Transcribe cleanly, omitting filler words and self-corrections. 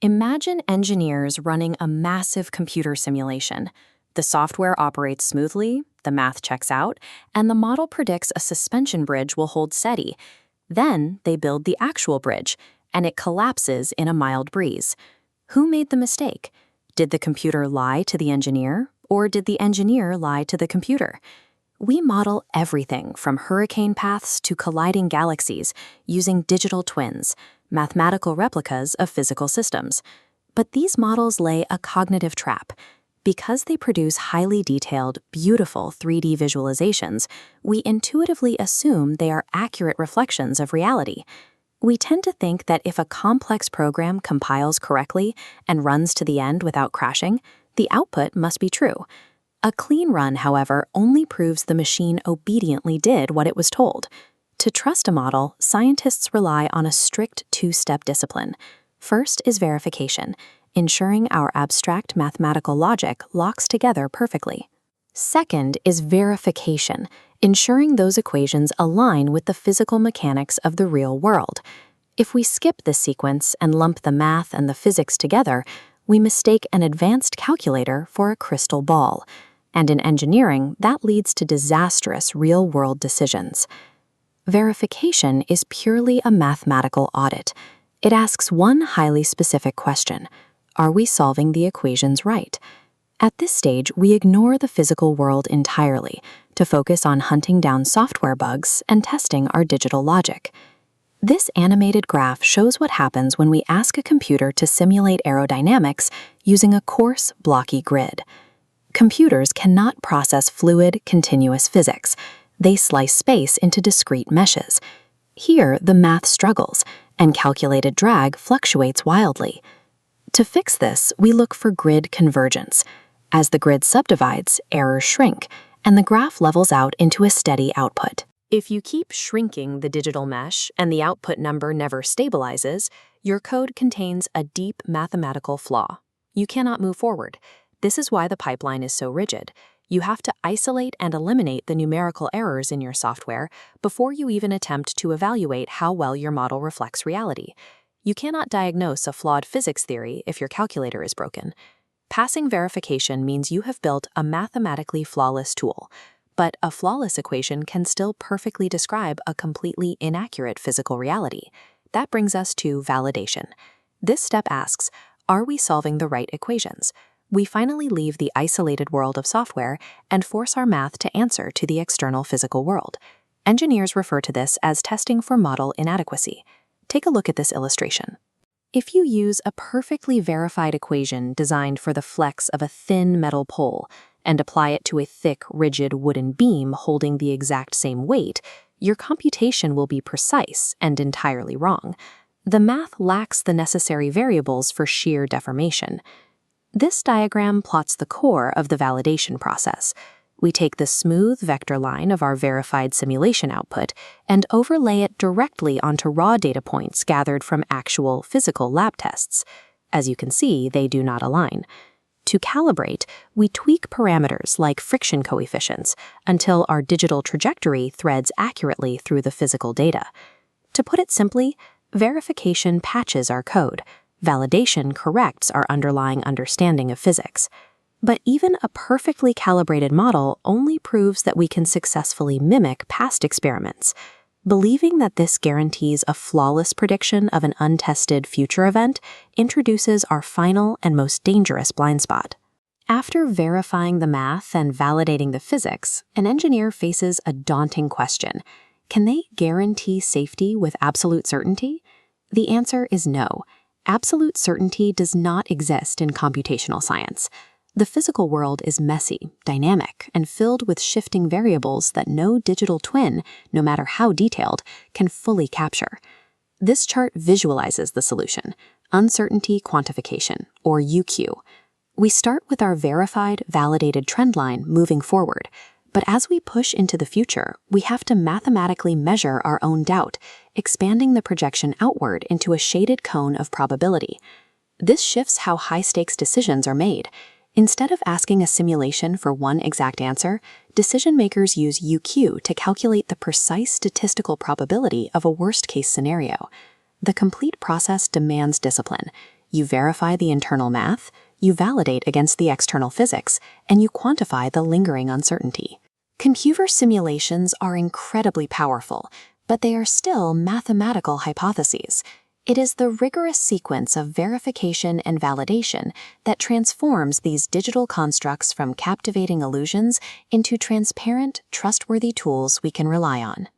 Imagine engineers running a massive computer simulation. The software operates smoothly, the math checks out, and the model predicts a suspension bridge will hold steady. Then they build the actual bridge, and it collapses in a mild breeze. Who made the mistake? Did the computer lie to the engineer, or did the engineer lie to the computer? We model everything from hurricane paths to colliding galaxies using digital twins, mathematical replicas of physical systems. But these models lay a cognitive trap. Because they produce highly detailed, beautiful 3D visualizations, we intuitively assume they are accurate reflections of reality. We tend to think that if a complex program compiles correctly and runs to the end without crashing, the output must be true. A clean run, however, only proves the machine obediently did what it was told. To trust a model, scientists rely on a strict two-step discipline. First is verification, ensuring our abstract mathematical logic locks together perfectly. Second is verification, ensuring those equations align with the physical mechanics of the real world. If we skip this sequence and lump the math and the physics together, we mistake an advanced calculator for a crystal ball. And in engineering, that leads to disastrous real-world decisions. Verification is purely a mathematical audit. It asks one highly specific question: are we solving the equations right? At this stage, we ignore the physical world entirely to focus on hunting down software bugs and testing our digital logic. This animated graph shows what happens when we ask a computer to simulate aerodynamics using a coarse, blocky grid. Computers cannot process fluid, continuous physics. They slice space into discrete meshes. Here, the math struggles, and calculated drag fluctuates wildly. To fix this, we look for grid convergence. As the grid subdivides, errors shrink, and the graph levels out into a steady output. If you keep shrinking the digital mesh and the output number never stabilizes, your code contains a deep mathematical flaw. You cannot move forward. This is why the pipeline is so rigid. You have to isolate and eliminate the numerical errors in your software before you even attempt to evaluate how well your model reflects reality. You cannot diagnose a flawed physics theory if your calculator is broken. Passing verification means you have built a mathematically flawless tool, but a flawless equation can still perfectly describe a completely inaccurate physical reality. That brings us to validation. This step asks, are we solving the right equations? We finally leave the isolated world of software and force our math to answer to the external physical world. Engineers refer to this as testing for model inadequacy. Take a look at this illustration. If you use a perfectly verified equation designed for the flex of a thin metal pole and apply it to a thick, rigid wooden beam holding the exact same weight, your computation will be precise and entirely wrong. The math lacks the necessary variables for shear deformation. This diagram plots the core of the validation process. We take the smooth vector line of our verified simulation output and overlay it directly onto raw data points gathered from actual physical lab tests. As you can see, they do not align. To calibrate, we tweak parameters like friction coefficients until our digital trajectory threads accurately through the physical data. To put it simply, verification patches our code. Validation corrects our underlying understanding of physics. But even a perfectly calibrated model only proves that we can successfully mimic past experiments. Believing that this guarantees a flawless prediction of an untested future event introduces our final and most dangerous blind spot. After verifying the math and validating the physics, an engineer faces a daunting question. Can they guarantee safety with absolute certainty? The answer is no. Absolute certainty does not exist in computational science. The physical world is messy, dynamic, and filled with shifting variables that no digital twin, no matter how detailed, can fully capture. This chart visualizes the solution: uncertainty quantification, or UQ. We start with our verified, validated trend line moving forward. But as we push into the future, we have to mathematically measure our own doubt, expanding the projection outward into a shaded cone of probability. This shifts how high-stakes decisions are made. Instead of asking a simulation for one exact answer, decision-makers use UQ to calculate the precise statistical probability of a worst-case scenario. The complete process demands discipline. You verify the internal math, you validate against the external physics, and you quantify the lingering uncertainty. Computer simulations are incredibly powerful, but they are still mathematical hypotheses. It is the rigorous sequence of verification and validation that transforms these digital constructs from captivating illusions into transparent, trustworthy tools we can rely on.